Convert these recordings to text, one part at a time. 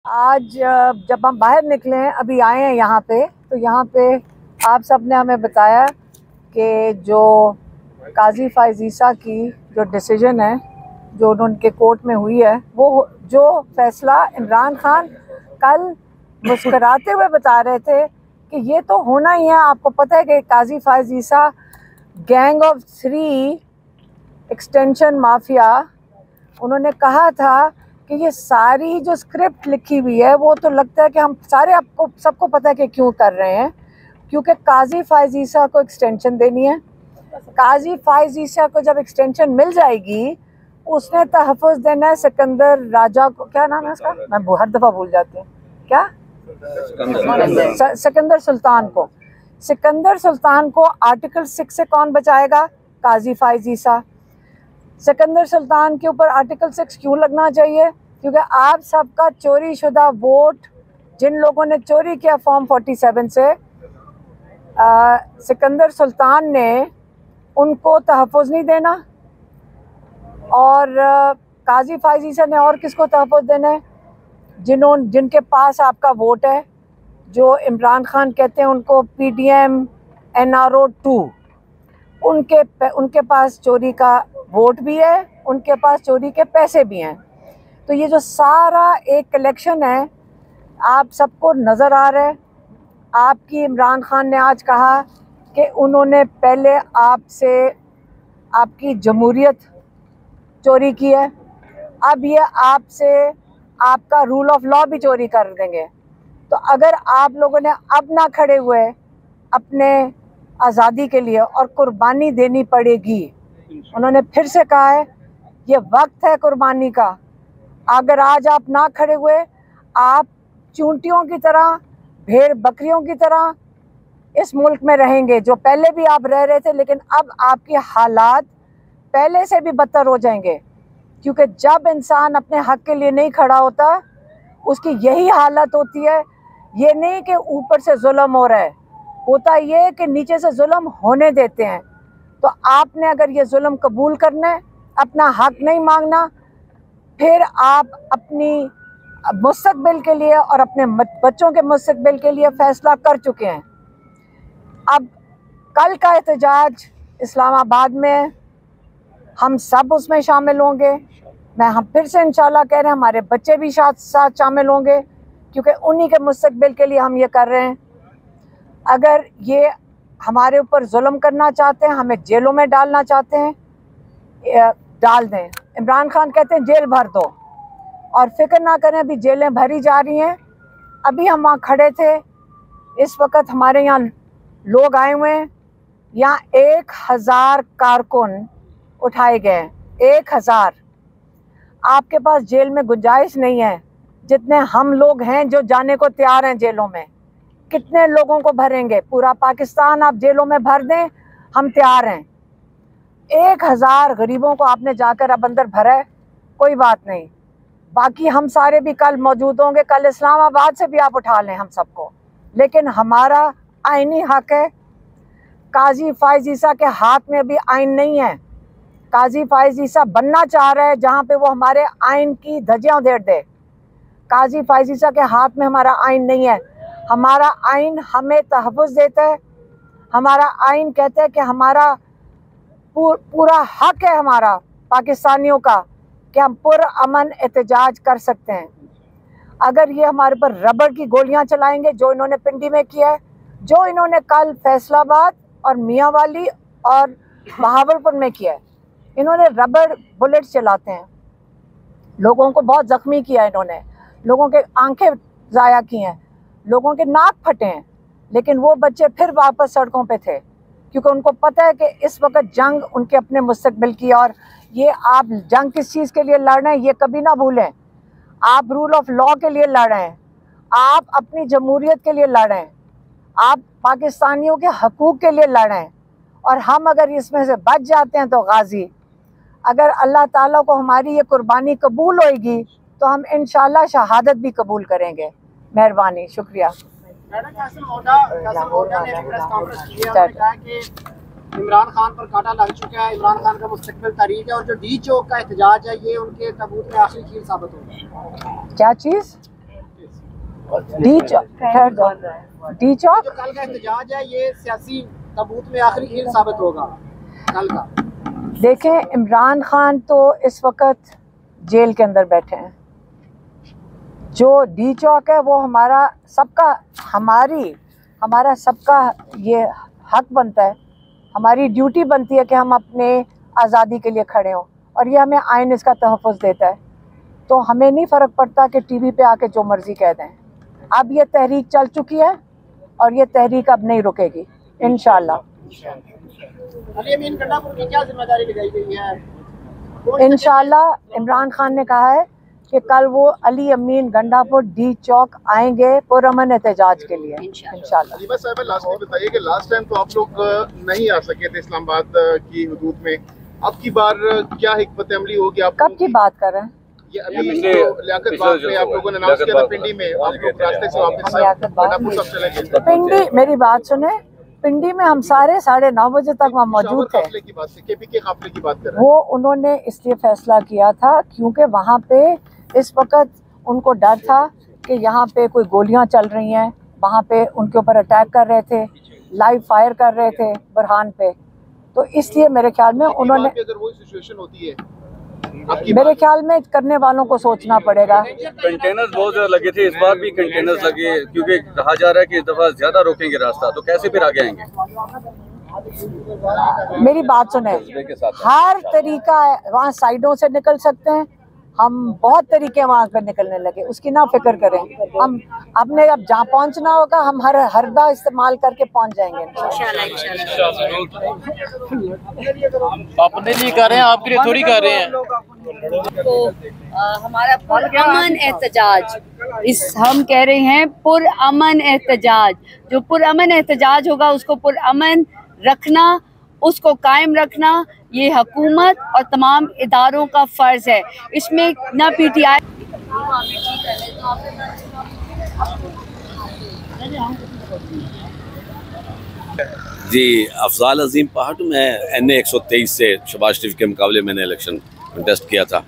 आज जब हम बाहर निकले हैं, अभी आए हैं यहाँ पे, तो यहाँ पे आप सब ने हमें बताया कि जो काजी फाइज ईसा की जो डिसीजन है, जो उनके कोर्ट में हुई है, वो जो फैसला इमरान खान कल मुस्कराते हुए बता रहे थे कि ये तो होना ही है। आपको पता है कि काजी फाइज ईसा गैंग ऑफ 3 एक्सटेंशन माफिया, उन्होंने कहा था कि ये सारी जो स्क्रिप्ट लिखी हुई है वो तो लगता है कि हम सारे आपको सबको पता है कि क्यों कर रहे हैं, क्योंकि काजी फाइज ईसा को एक्सटेंशन देनी है। काजी फाइज ईसा को जब एक्सटेंशन मिल जाएगी, उसने तहफ़्फ़ुज़ देना है सिकंदर राजा को। क्या नाम है उसका, मैं हर दफ़ा भूल जाती हूँ, क्या सिकंदर सुल्तान को। सिकंदर सुल्तान को आर्टिकल 6 से कौन बचाएगा? काजी फाइज ईसा। सिकंदर सुल्तान के ऊपर आर्टिकल 6 क्यों लगना चाहिए? क्योंकि आप सबका चोरी शुदा वोट, जिन लोगों ने चोरी किया फॉर्म 47 से, सिकंदर सुल्तान ने उनको तहफ़्फ़ुज़ नहीं देना, और काजी फाइज ईसा ने और किसको तहफ़्फ़ुज़ देना है? जिनके पास आपका वोट है, जो इमरान खान कहते हैं उनको PDM NRO 2, उनके पास चोरी का वोट भी है, उनके पास चोरी के पैसे भी हैं। तो ये जो सारा एक कलेक्शन है, आप सबको नज़र आ रहा है। आपकी इमरान खान ने आज कहा कि उन्होंने पहले आपसे आपकी जमहूरियत चोरी की है, अब ये आपसे आपका रूल ऑफ लॉ भी चोरी कर देंगे। तो अगर आप लोगों ने अब ना खड़े हुए अपने आज़ादी के लिए, और कुर्बानी देनी पड़ेगी। उन्होंने फिर से कहा है ये वक्त है कुर्बानी का। अगर आज आप ना खड़े हुए, आप चूंटियों की तरह, भेड़ बकरियों की तरह इस मुल्क में रहेंगे, जो पहले भी आप रह रहे थे, लेकिन अब आपके हालात पहले से भी बदतर हो जाएंगे। क्योंकि जब इंसान अपने हक के लिए नहीं खड़ा होता, उसकी यही हालत होती है। ये नहीं कि ऊपर से जुल्म हो रहा है, होता ये कि नीचे से जुल्म होने देते हैं। तो आपने अगर ये जुल्म कबूल करना है, अपना हक नहीं मांगना, फिर आप अपनी मुस्तकबिल के लिए और अपने बच्चों के मुस्तकबिल के लिए फ़ैसला कर चुके हैं। अब कल का एहतजाज इस्लामाबाद में, हम सब उसमें शामिल होंगे। हम फिर से इंशाल्लाह कह रहे हैं, हमारे बच्चे भी साथ शामिल होंगे, क्योंकि उन्हीं के मुस्तकबिल के लिए हम ये कर रहे हैं। अगर ये हमारे ऊपर जुल्म करना चाहते हैं, हमें जेलों में डालना चाहते हैं, डाल दें। इमरान खान कहते हैं जेल भर दो, और फिक्र ना करें, अभी जेलें भरी जा रही हैं। अभी हम वहाँ खड़े थे, इस वक्त हमारे यहाँ लोग आए हुए हैं। यहाँ 1000 कारकुन उठाए गए हैं, 1000। आपके पास जेल में गुंजाइश नहीं है, जितने हम लोग हैं जो जाने को तैयार हैं जेलों में। कितने लोगों को भरेंगे? पूरा पाकिस्तान आप जेलों में भर दें, हम तैयार हैं। 1000 गरीबों को आपने जाकर अब अंदर भरा है, कोई बात नहीं। बाकी हम सारे भी कल मौजूद होंगे, कल इस्लामाबाद से भी आप उठा लें हम सबको। लेकिन हमारा आईनी हक है। काजी फाइज ईसा के हाथ में अभी आइन नहीं है। काजी फाइज ईसा बनना चाह रहा है जहाँ पे वो हमारे आइन की धज्जियाँ उधेड़ दे। काजी फाइज ईसा के हाथ में हमारा आइन नहीं है। हमारा आइन हमें तहफ़्फ़ुज़ देता है। हमारा आइन कहता है कि हमारा पूरा हक है, हमारा पाकिस्तानियों का, कि हम पुरअमन एहतजाज कर सकते हैं। अगर ये हमारे पर रबड़ की गोलियां चलाएंगे, जो इन्होंने पिंडी में किया है, जो इन्होंने कल फैसलाबाद और मियांवाली और बहावलपुर में किया है, इन्होंने रबड़ बुलेट चलाते हैं, लोगों को बहुत ज़ख्मी किया, इन्होंने लोगों के आंखें ज़ाया की हैं, लोगों के नाक फटे हैं। लेकिन वो बच्चे फिर वापस सड़कों पे थे, क्योंकि उनको पता है कि इस वक्त जंग उनके अपने मुस्तकबिल की। और ये आप जंग किस चीज़ के लिए लड़ रहे हैं, ये कभी ना भूलें। आप रूल ऑफ लॉ के लिए लड़ रहे हैं, आप अपनी जमहूरियत के लिए लड़ रहे हैं, आप पाकिस्तानियों के हकूक़ के लिए लड़ रहे हैं। और हम अगर इसमें से बच जाते हैं तो गाजी, अगर अल्लाह ताला को हमारी ये कुर्बानी कबूल होएगी तो हम इंशाल्लाह शहादत भी कबूल करेंगे। मेहरबानी, शुक्रिया। इमरान खान पर कांटा लग चुका है, इमरान खान का मुस्तकबिल तारीख है, और जो D चौक का एहतजाज है ये उनके तबूत में आखिरी चीज साबित होगी। क्या चीज़? डी चौक डी चौक जो कल का एहतजाज है ये सियासी तबूत में आखिरी खेल साबित होगा कल का। देखें, इमरान खान तो इस वक्त जेल के अंदर बैठे हैं। जो डी चौक है वो हमारा सबका ये हक बनता है, हमारी ड्यूटी बनती है कि हम अपने आज़ादी के लिए खड़े हों, और ये हमें आइन इसका तहफ़्फ़ुज़ देता है। तो हमें नहीं फ़र्क पड़ता कि टीवी पे आके जो मर्ज़ी कह दें। अब ये तहरीक चल चुकी है और ये तहरीक अब नहीं रुकेगी इंशाअल्लाह। अली अमीन गंडापुर की क्या जिम्मेदारी लगाई गई है? इंशाअल्लाह इमरान खान ने कहा है कि कल वो अली अमीन गंडापुर डी चौक आएंगे पुरअमन एहतजाज के लिए इंशाअल्लाह। अलीमा साहब, लास्ट में बताइए कि लास्ट टाइम तो आप लोग नहीं आ सके थे इस्लामाबाद की हुदूद में, अब की बार क्या हिकमत अमली होगी? आप कब की बात कर रहे हैं? ये अभी लियाकत बाग में आप लोगों ने अनाउंस किया था, पिंडी में आप लोग रास्ते से वापस गंडापुर सब चले गए। पिंडी, मेरी बात सुने, पिंडी में हम सारे 9:30 बजे तक वहाँ मौजूद थे। केपी के काफिले की बात कर रहे हैं। वो उन्होंने इसलिए फैसला किया था क्योंकि वहाँ पे इस वक्त उनको डर था कि यहाँ पे कोई गोलियाँ चल रही हैं, वहाँ पे उनके ऊपर अटैक कर रहे थे, लाइव फायर कर रहे थे बुरहान पे। तो इसलिए मेरे ख्याल में उन्होंने, अगर वो सिचुएशन होती है मेरे ख्याल में करने वालों को सोचना पड़ेगा। कंटेनर्स बहुत ज्यादा लगे थे, इस बार भी कंटेनर्स लगे क्योंकि कहा जा रहा है कि इस दफा ज्यादा रोकेंगे रास्ता, तो कैसे फिर आगे आएंगे? मेरी बात सुने, हर तरीका है, वहाँ साइडों से निकल सकते हैं, हम बहुत तरीके वहाँ पर निकलने लगे, उसकी ना फिक्र करें। हम अपने अब जहाँ पहुँचना होगा हम हर हरदा इस्तेमाल करके पहुँच जाएंगे अपने लिए कर रहे हैं, आपके लिए थोड़ी कर रहे हैं। तो हमारा पुरअमन एहतजाज, हम कह रहे हैं पुरअमन एहतजाज, जो पुरअमन एहतजाज होगा उसको पुरअमन रखना, उसको कायम रखना ये हुकूमत और तमाम इदारों का फ़र्ज़ है। इसमें ना PTI जी, अफजाल अजीम पहाड़ में NA 123 से शहबाज शरीफ के मुकाबले मैंने इलेक्शन कंटेस्ट किया था।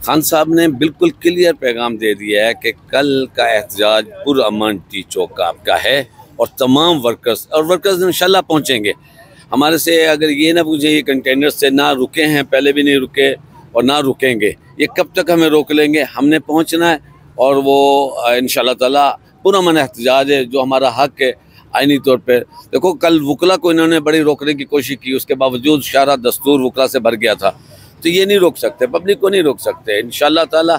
खान साहब ने बिल्कुल क्लियर पैगाम दे दिया है कि कल का एहतजाज पुरअमन टी चौक आपका है और तमाम वर्कर्स इंशाल्लाह पहुँचेंगे। हमारे से अगर ये ना पूछें, ये कंटेनर से ना रुके हैं, पहले भी नहीं रुके और ना रुकेंगे, ये कब तक हमें रोक लेंगे? हमने पहुंचना है और वो इंशाल्लाह ताला पुरअमन एहतजाज है जो हमारा हक है आईनी तौर पे। देखो, कल वकला को इन्होंने बड़ी रोकने की कोशिश की, उसके बावजूद सारा दस्तूर वकला से भर गया था, तो ये नहीं रोक सकते, पब्लिक को नहीं रोक सकते। इंशाल्लाह ताला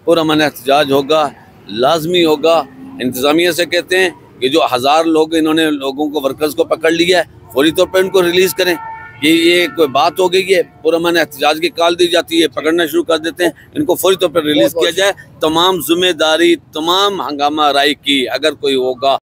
पुरअमन एहतजाज होगा, लाजमी होगा। इंतज़ामिया से कहते हैं कि जो 1000 लोग इन्होंने लोगों को, वर्कर्स को पकड़ लिया है, फौरी तौर पर इनको रिलीज़ करें। ये कोई बात हो गई है? पुरअमन एहतजाज की कॉल दी जाती है, पकड़ना शुरू कर देते हैं, इनको फौरी तौर पर रिलीज़ किया जाए। तमाम जिम्मेदारी, तमाम हंगामा राई की अगर कोई होगा